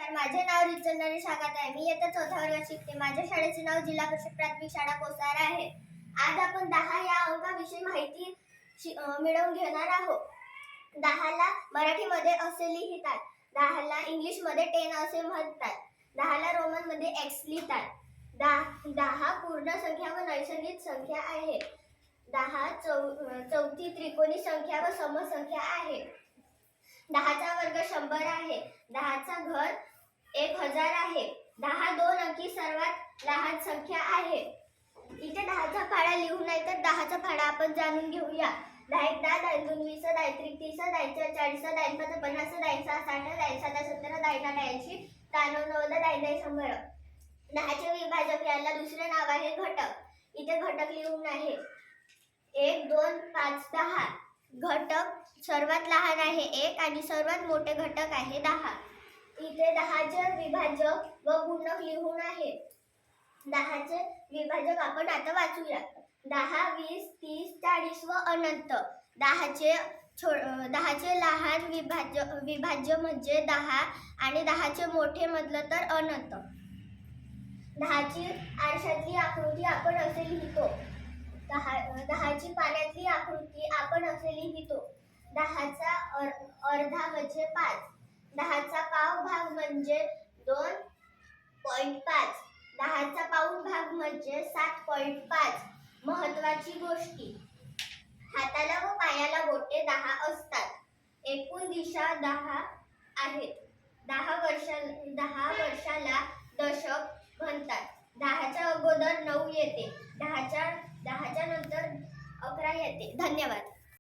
नमस्कार, माझे नाव रिचल नरेश आगात आहे. मी इयत्ता 4थ्या वर्गात शिकते. माझ्या शाळेचे नाव जिल्हा परिषद प्राथमिक शाळा कोसारा आहे. आज आपण 10 या अंकाविषयी माहिती मिळवून घेणार आहोत. 10 ला मराठीमध्ये असे लिहितात. 10 ला इंग्लिशमध्ये 10 असे म्हणतात. 10 ला रोमन मध्ये x लिहितात. 10 पूर्ण संख्या व नैसर्गिक संख्या आहे. 10 चौथी त्रिकोणी संख्या व समसंख्या आहे. 10 चा वर्ग 100 आहे. 10 चा घन 1000 आहे. 10 दोन अंकी सर्वात लहान संख्या आहे. इथे 10 चा फाळा लिहू नाही तर 10 चा फाळा आपण जाणून घेऊया. 10 एक 10, 10 दोन 20, 10 त्रिक 30, 10 चार 40, 10 पाच 50, 10 सहा 60, 10 सात 70, 10 आठ 80, 10 नऊ 90, 10 11 100. 10 चे विभाजक याला दुसरे नाव आहे घटक. इथे घटक लिहून आहे. 1 2 5 10. घटक सर्वात लहान आहे 1 आणि सर्वात मोठे घटक आहे 10. इथे 10 चे विभाजक व गुणक लिहून आहे. 10 चे विभाजक आपण आता वाचूया. 10 20 30 40 व अनंत. 10 चे लहान विभाज्य म्हणजे 10 आणि 10 चे मोठे म्हटलं तर अनंत. 10 ची आरशातली आकृती आपण असे लिहितो. 10 ची पाण्यातली आकृती आपण असे लिहितो. 10 चा अर्धा म्हणजे 5. 10 चा पाव भाग म्हणजे 2.5. 10 चा पाऊण भाग म्हणजे 7.5. महत्वाची गोष्टी: हाताला व पायाला बोटे 10 असतात. एकूण दिशा 10 आहेत. 10 वर्षाला दशक म्हणतात. 10 च्या अगोदर 9 येते. 10 च्या नंतर 11 येते. धन्यवाद.